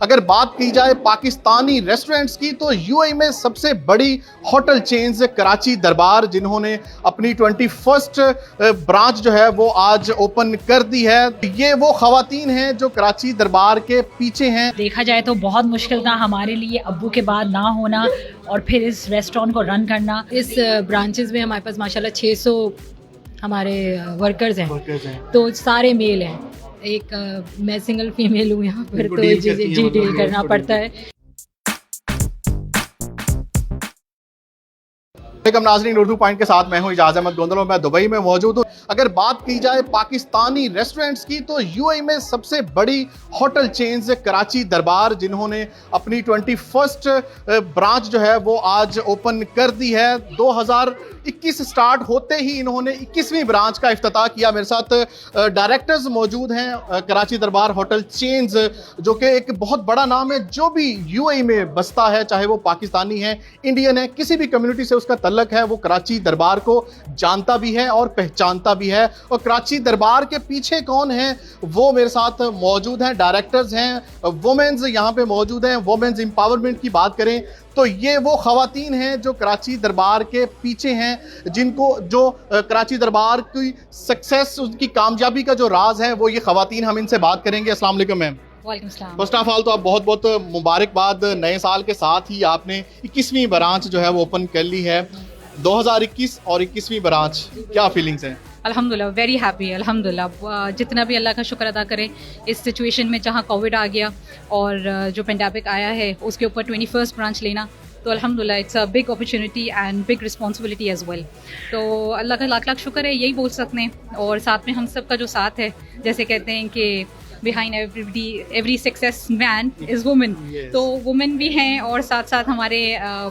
अगर बात की जाए पाकिस्तानी रेस्टोरेंट्स की तो यूएई में सबसे बड़ी होटल चेन्स कराची दरबार, जिन्होंने अपनी 21st ब्रांच जो है वो आज ओपन कर दी है। ये वो खवातीन हैं जो कराची दरबार के पीछे हैं। देखा जाए तो बहुत मुश्किल था हमारे लिए अब्बू के बाद ना होना और फिर इस रेस्टोरेंट को रन करना। इस ब्रांचेस में हमारे पास माशाल्लाह 600 हमारे वर्कर्स हैं, तो सारे मेल हैं। एक मैं सिंगल फीमेल हूँ यहाँ पर, तो जी डील करना पड़ता है। नाज़रीन, उर्दू पॉइंट के साथ मैं हूं इजाज़ अहमद गोंदल और मैं दुबई में मौजूद हूं। अगर बात की जाए पाकिस्तानी रेस्टोरेंट्स की तो यूएई में सबसे बड़ी होटल चेन्स कराची दरबार, जिन्होंने अपनी 21st ब्रांच जो है वो आज ओपन कर दी है। 2021 स्टार्ट होते ही इन्होंने 21वीं ब्रांच का इफ्तिताह किया। मेरे साथ डायरेक्टर्स मौजूद हैं कराची दरबार होटल चेन्स, जो कि एक बहुत बड़ा नाम है। जो भी यूएई में बसता है, चाहे वो पाकिस्तानी है, इंडियन है, किसी भी कम्युनिटी से उसका तल्लक है, वो कराची दरबार को जानता भी है और पहचानता भी है। और कराची दरबार के पीछे कौन है वो मेरे साथ मौजूद हैं, डायरेक्टर्स हैं, वुमेन्स यहाँ पे मौजूद हैं। वुमेन्स एम्पावरमेंट की बात करें तो ये वो खवातीन हैं जो कराची दरबार के पीछे हैं, जिनको जो कराची दरबार की सक्सेस, उनकी कामयाबी का जो राज है वो ये खवातीन। हम इनसे बात करेंगे। अस्सलाम वालेकुम मैम। फर्स्ट ऑफ ऑल तो आप बहुत बहुत मुबारकबाद। नए साल के साथ ही आपने 21वीं ब्रांच जो है वो ओपन कर ली है। 2021 और 21वीं ब्रांच, क्या फीलिंग्स हैं? अल्हम्दुलिल्लाह, वेरी हैप्पी। अल्हम्दुलिल्लाह, जितना भी अल्लाह का शुक्र अदा करें इस सिचुएशन में जहाँ कोविड आ गया और जो पेंडेमिक आया है उसके ऊपर 21st ब्रांच लेना, तो अल्हम्दुलिल्लाह it's a big opportunity and big responsibility as well. तो अल्लाह का लाख लाख शुक्र है, यही बोल सकते हैं। और साथ में हम सब का जो साथ है, जैसे कहते हैं कि behind every success man is women, तो वुमेन भी हैं और साथ साथ हमारे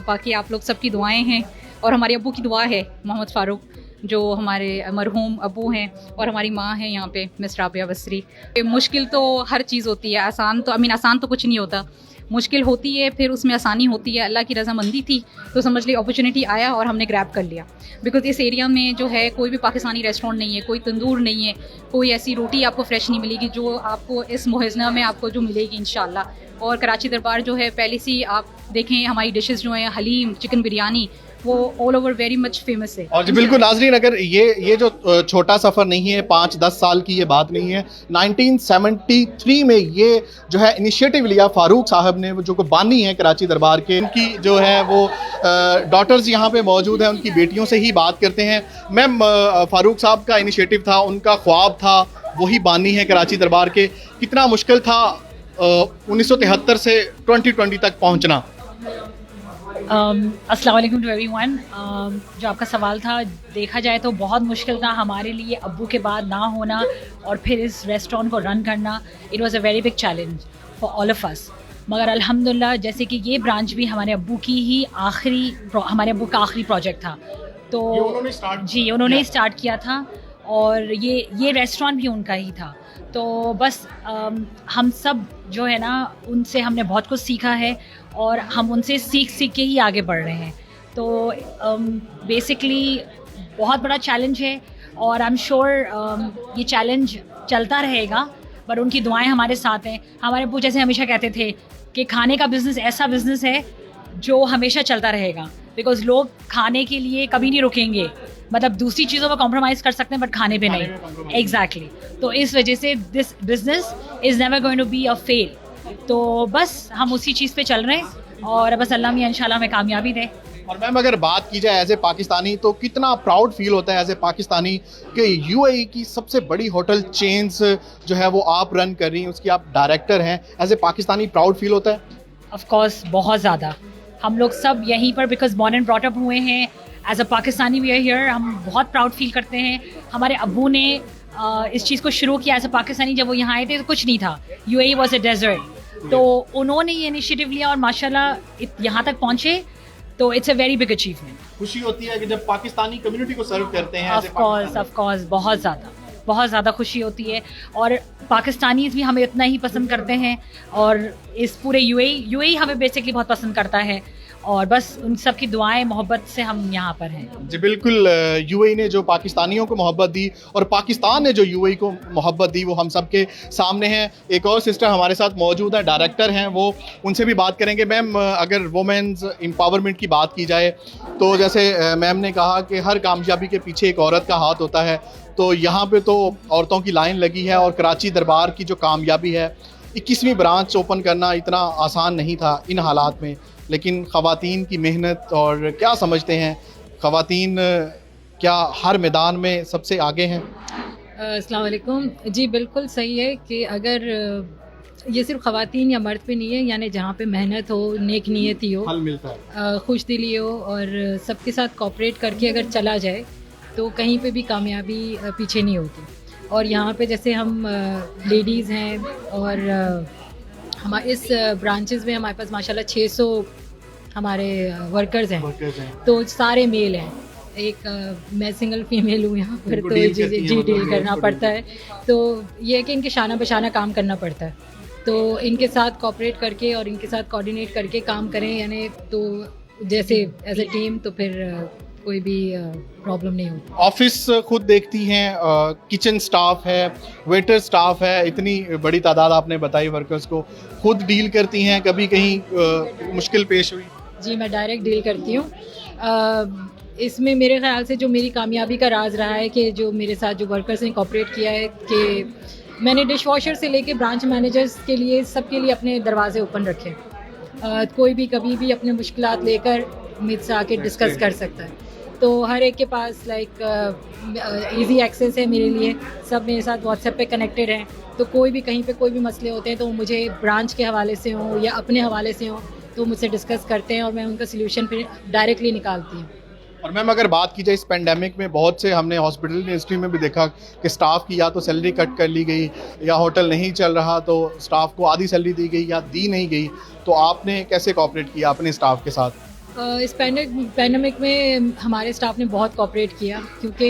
बाकी आप लोग सबकी दुआएं हैं। और हमारे अब्बू की दुआ है, मोहम्मद फ़ारूक, जो हमारे मरहूम अब्बू हैं, और हमारी माँ है यहाँ पे मिस राबिया बसरी। मुश्किल तो हर चीज़ होती है, आसान तो आसान तो कुछ नहीं होता, मुश्किल होती है, फिर उसमें आसानी होती है। अल्लाह की रज़ामंदी थी तो समझ ली अपॉर्चुनिटी आया और हमने ग्रैब कर लिया। बिकॉज इस एरिया में जो है कोई भी पाकिस्तानी रेस्टोरेंट नहीं है, कोई तंदूर नहीं है, कोई ऐसी रोटी आपको फ्रेश नहीं मिलेगी जो आपको इस मुहज़ना में आपको जो मिलेगी इंशाल्लाह। और कराची दरबार जो है, पहले से आप देखें हमारी डिशेज़ जो हैं, हलीम, चिकन बिरयानी, वो all over very much famous है। और जी बिल्कुल नाज़रीन, अगर ये जो छोटा सफ़र नहीं है, 5-10 साल की ये बात नहीं है। 1973 में ये जो है इनिशिएटिव लिया फ़ारूक साहब ने, जो बानी है कराची दरबार के। उनकी जो है वो डॉटर्स यहाँ पे मौजूद हैं, उनकी बेटियों से ही बात करते हैं। मैम, फ़ारूक साहब का इनिशिएटिव था, उनका ख्वाब था, वही बानी है कराची दरबार के। कितना मुश्किल था 1973 से 2020 तक पहुँचना? अस्सलाम वालेकुम टू एवरीवन। जो आपका सवाल था, देखा जाए तो बहुत मुश्किल था हमारे लिए अब्बू के बाद ना होना और फिर इस रेस्टोरेंट को रन करना। It was a very big challenge for all of us. मगर अल्हम्दुलिल्लाह, जैसे कि ये ब्रांच भी हमारे अब्बू की ही हमारे अब्बू का आखिरी प्रोजेक्ट था, तो उन्होंने स्टार्ट किया था और ये रेस्टोरेंट भी उनका ही था। तो बस हम सब जो है ना, उनसे हमने बहुत कुछ सीखा है और हम उनसे सीख के ही आगे बढ़ रहे हैं। तो बेसिकली बहुत बड़ा चैलेंज है और आई एम श्योर ये चैलेंज चलता रहेगा, पर उनकी दुआएं हमारे साथ हैं। हमारे अब्बू जैसे हमेशा कहते थे कि खाने का बिज़नेस ऐसा बिज़नेस है जो हमेशा चलता रहेगा, बिकॉज लोग खाने के लिए कभी नहीं रुकेंगे। मतलब दूसरी चीज़ों पर कॉम्प्रोमाइज़ कर सकते हैं बट खाने पे नहीं। एग्जैक्टली। तो इस वजह से this business is never going to be a fail. तो बस हम उसी चीज़ पे चल रहे हैं और बस अल्लाह मियां इंशाल्लाह हमें कामयाबी दे। और मैम, अगर बात की जाए एज ए पाकिस्तानी, तो कितना प्राउड फील होता है एज ए पाकिस्तानी कि यूएई की सबसे बड़ी होटल चेन्स जो है वो आप रन कर रही हैं, उसकी आप डायरेक्टर हैं। As a Pakistani proud feel होता है? ऑफ कोर्स, बहुत ज़्यादा। हम लोग सब यहीं पर because born and brought up हुए हैं। As a Pakistani we are here, हम बहुत प्राउड फील करते हैं। हमारे अब्बू ने इस चीज़ को शुरू किया एज अ पाकिस्तानी। जब वो यहाँ आए थे तो कुछ नहीं था, यूएई वाज अ डेजर्ट, तो उन्होंने ये इनिशिएटिव लिया और माशाल्लाह यहाँ तक पहुँचे, तो it's a very big achievement. खुशी होती है कि जब पाकिस्तानी कम्युनिटी को सर्व करते हैं। ऑफ कोर्स बहुत ज़्यादा खुशी होती है। और पाकिस्तानीज़ भी हमें इतना ही पसंद करते हैं और इस पूरे यूएई हमें बेसिकली बहुत पसंद करता है। और बस उन सब की दुआएं मोहब्बत से हम यहाँ पर हैं। जी बिल्कुल, यूएई ने जो पाकिस्तानियों को मोहब्बत दी और पाकिस्तान ने जो यूएई को मोहब्बत दी वो हम सब के सामने है। एक और सिस्टर हमारे साथ मौजूद है, डायरेक्टर हैं वो, उनसे भी बात करेंगे। मैम, अगर वुमेन्स एम्पावरमेंट की बात की जाए तो जैसे मैम ने कहा कि हर कामयाबी के पीछे एक औरत का हाथ होता है, तो यहाँ पे तो औरतों की लाइन लगी है और कराची दरबार की जो कामयाबी है, 21वीं ब्रांच ओपन करना इतना आसान नहीं था इन हालात में, लेकिन ख़वातीन की मेहनत और क्या समझते हैं ख़वातीन क्या हर मैदान में सबसे आगे हैं? अस्सलाम वालेकुम। जी बिल्कुल सही है कि अगर ये सिर्फ ख़वातीन या मर्द पे नहीं है, यानी जहाँ पे मेहनत हो, नेक नीयती हो, फल मिलता है, खुश दिली हो और सबके साथ कोऑपरेट करके अगर चला जाए तो कहीं पे भी कामयाबी पीछे नहीं होती। और यहाँ पे जैसे हम लेडीज़ हैं और हमारे इस ब्रांचेस में हमारे पास माशाल्लाह 600 हमारे वर्कर्स हैं, तो सारे मेल हैं। एक मैं सिंगल फीमेल हूँ यहाँ पर, तो जी डील करना पड़ता है। तो ये है कि इनके शाना बशाना काम करना पड़ता है, तो इनके साथ कोऑपरेट करके और इनके साथ कोऑर्डिनेट करके काम करें, यानी तो जैसे एज ए टीम, तो फिर कोई भी प्रॉब्लम नहीं होती। ऑफिस खुद देखती हैं, किचन स्टाफ है, वेटर स्टाफ है, इतनी बड़ी तादाद आपने बताई वर्कर्स को, खुद डील करती हैं। कभी कहीं मुश्किल पेश हुई? जी मैं डायरेक्ट डील करती हूँ। इसमें मेरे ख्याल से जो मेरी कामयाबी का राज रहा है कि जो मेरे साथ जो वर्कर्स ने कोऑपरेट किया है, कि मैंने डिश वॉशर से लेके ब्रांच मैनेजर्स के लिए सबके लिए अपने दरवाजे ओपन रखे। कोई भी कभी भी अपने मुश्किलात लेकर मुझसे आके डिस्कस कर सकता है, तो हर एक के पास इजी एक्सेस है मेरे लिए। सब मेरे साथ व्हाट्सएप पे कनेक्टेड हैं, तो कोई भी कहीं पे कोई भी मसले होते हैं तो मुझे ब्रांच के हवाले से हों या अपने हवाले से हों, तो मुझसे डिस्कस करते हैं और मैं उनका सल्यूशन फिर डायरेक्टली निकालती हूँ। और मैम, अगर बात की जाए इस पेंडेमिक में, बहुत से हमने हॉस्पिटल इंडस्ट्री में भी देखा कि स्टाफ की या तो सैलरी कट कर ली गई, या होटल नहीं चल रहा तो स्टाफ को आधी सैलरी दी गई या दी नहीं गई, तो आपने कैसे कोऑपरेट किया अपने स्टाफ के साथ? इस पैंडेमिक में हमारे स्टाफ ने बहुत कोऑपरेट किया, क्योंकि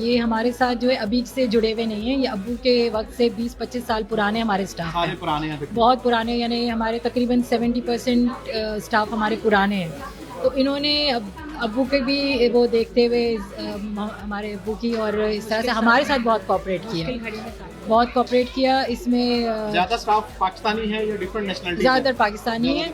ये हमारे साथ जो है अभी से जुड़े हुए नहीं हैं, ये अब्बू के वक्त से 20-25 साल पुराने हमारे स्टाफ हैं, पुराने हैं, बहुत पुराने, यानी हमारे तकरीबन 70% स्टाफ हमारे पुराने हैं। तो इन्होंने अब्बू के भी वो देखते हुए हमारे अब्बू की और इस तरह से हमारे साथ बहुत कोऑपरेट किया। इसमें ज़्यादा स्टाफ पाकिस्तानी है या डिफरेंट नेशनलिटी? ज़्यादातर पाकिस्तानी है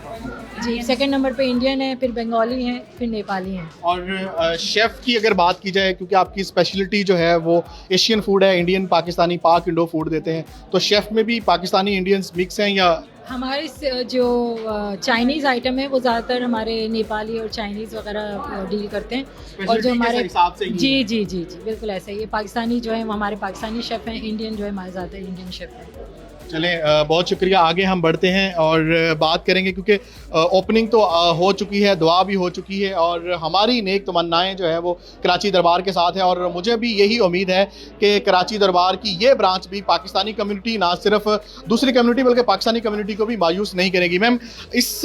जी, सेकंड नंबर पे इंडियन है, फिर बंगाली हैं, फिर नेपाली हैं। और शेफ़ की अगर बात की जाए, क्योंकि आपकी स्पेशलिटी जो है वो एशियन फूड है, इंडियन पाकिस्तानी पाक इंडो फूड देते हैं, तो शेफ़ में भी पाकिस्तानी इंडियंस मिक्स हैं या? हमारे जो चाइनीज़ आइटम है वो ज़्यादातर हमारे नेपाली और चाइनीज़ वगैरह डील करते हैं, और जो हमारे जी बिल्कुल ऐसा ही है। पाकिस्तानी जो है वो हमारे पाकिस्तानी शेफ़ हैं, इंडियन जो है हमारे ज़्यादा इंडियन शेफ़ हैं। चलें, बहुत शुक्रिया। आगे हम बढ़ते हैं और बात करेंगे, क्योंकि ओपनिंग तो हो चुकी है, दुआ भी हो चुकी है और हमारी नेक तमन्नाएं जो है वो कराची दरबार के साथ है, और मुझे भी यही उम्मीद है कि कराची दरबार की ये ब्रांच भी पाकिस्तानी कम्युनिटी, ना सिर्फ दूसरी कम्युनिटी बल्कि पाकिस्तानी कम्युनिटी को भी मायूस नहीं करेगी। मैम, इस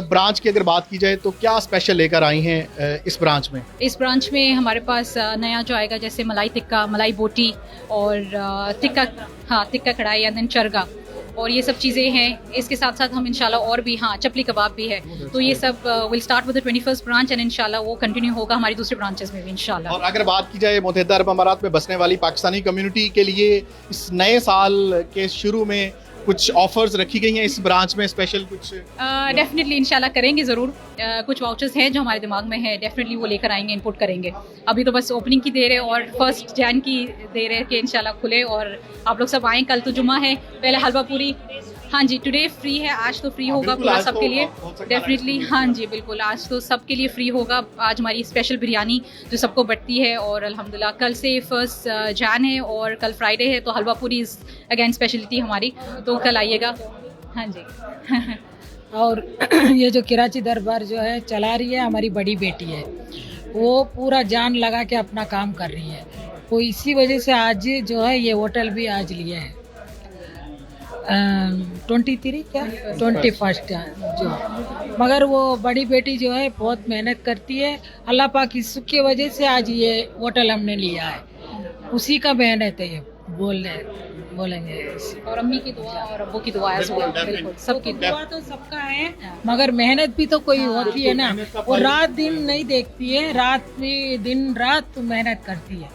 ब्रांच की अगर बात की जाए तो क्या स्पेशल लेकर आई हैं इस ब्रांच में? इस ब्रांच में हमारे पास नया जो आएगा, जैसे मलाई टिक्का, मलाई बोटी और टिक्का कढ़ाई या देन चरगा, और ये सब चीज़ें हैं। इसके साथ साथ हम इंशाल्लाह और भी चपली कबाब भी है, तो ये सब will start with the 21st branch and इंशाल्लाह वो कंटिन्यू होगा हमारी दूसरी ब्रांचेस में भी इंशाल्लाह। और अगर बात की जाए मुत्तहिदा अरब अमारात में बसने वाली पाकिस्तानी कम्युनिटी के लिए इस नए साल के शुरू में कुछ ऑफर्स रखी गई हैं इस ब्रांच में स्पेशल कुछ? डेफिनेटली इंशाल्लाह करेंगे ज़रूर। कुछ वाउचर्स हैं जो हमारे दिमाग में है, डेफिनेटली वो लेकर आएंगे, इनपुट करेंगे। अभी तो बस ओपनिंग की देर है और 1 जनवरी की देर है कि इंशाल्लाह खुले और आप लोग सब आएँ। कल तो जुम्मा है, पहले हलवा पूरी, हाँ जी, टुडे फ्री है, आज तो फ्री होगा पूरा सबके लिए डेफिनेटली। हाँ जी बिल्कुल, आज तो सबके लिए फ्री होगा। आज हमारी स्पेशल बिरयानी जो सबको बटती है, और अल्हम्दुलिल्लाह कल से 1 जनवरी है और कल फ्राइडे है, तो हलवा पूरी अगेन स्पेशलिटी हमारी, तो कल आइएगा। हाँ जी और ये जो कराची दरबार जो है चला रही है हमारी बड़ी बेटी है, वो पूरा जान लगा के अपना काम कर रही है, वो इसी वजह से आज जो है ये होटल भी आज लिया है 21st जो, मगर वो बड़ी बेटी जो है बहुत मेहनत करती है, अल्लाह पाक की सुख की वजह से आज ये होटल हमने लिया है, उसी का मेहनत है ये बोल रहे बोलेंगे। और अम्मी की दुआ और अब्बू की दुआ as well, बिल्कुल सबकी दुआ। दुआ तो सबका है, मगर मेहनत भी तो कोई होती है ना, वो रात दिन नहीं देखती है, रात भी दिन रात मेहनत करती है।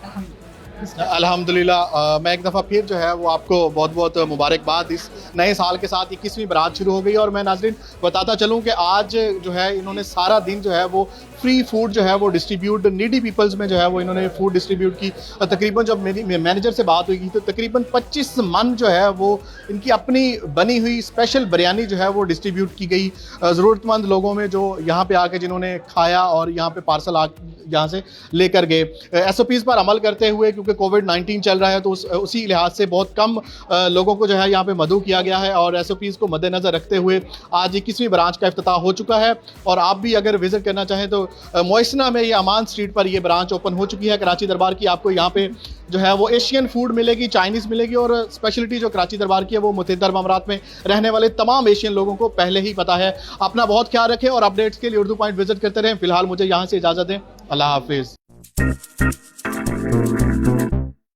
अल्हम्दुलिल्लाह। मैं एक दफ़ा फिर जो है वो आपको बहुत बहुत मुबारकबाद। इस नए साल के साथ 21वीं बरात शुरू हो गई और मैं नाज़रीन बताता चलूँ कि आज जो है इन्होंने सारा दिन जो है वो फ्री फूड जो है वो डिस्ट्रीब्यूट नीडी पीपल्स में जो है वो इन्होंने फूड डिस्ट्रीब्यूट की। तकरीबन जब मेरी मैनेजर से बात हुई थी तो तकरीबन 25 मन जो है वो इनकी अपनी बनी हुई स्पेशल बिरयानी जो है वो डिस्ट्रीब्यूट की गई ज़रूरतमंद लोगों में जो यहाँ पे आके जिन्होंने खाया और यहाँ पे पार्सल यहाँ से लेकर गए। SOPs पर अमल करते हुए, क्योंकि कोविड-19 चल रहा है तो उसी लिहाज से बहुत कम लोगों को जो है यहाँ पे मदऊ किया गया है और SOPs को मद्देनज़र रखते हुए आज 21वीं ब्रांच का इफ्तिताह हो चुका है। और आप भी अगर विज़िट करना चाहें तो मोइसना में ये अमान स्ट्रीट पर ये ब्रांच ओपन हो चुकी है कराची दरबार की। आपको यहाँ पे जो है वो एशियन फूड मिलेगी, चाइनीज़ मिलेगी और स्पेशलिटी जो कराची दरबार की है वो मुत्तहिदा अरब अमारात में रहने वाले तमाम एशियन लोगों को पहले ही पता है। अपना बहुत ख्याल रखें और अपडेट्स के लिए उर्दू पॉइंट विजिट करते रहें। फिलहाल मुझे यहाँ से इजाज़त दें। अल्लाह हाफिज़।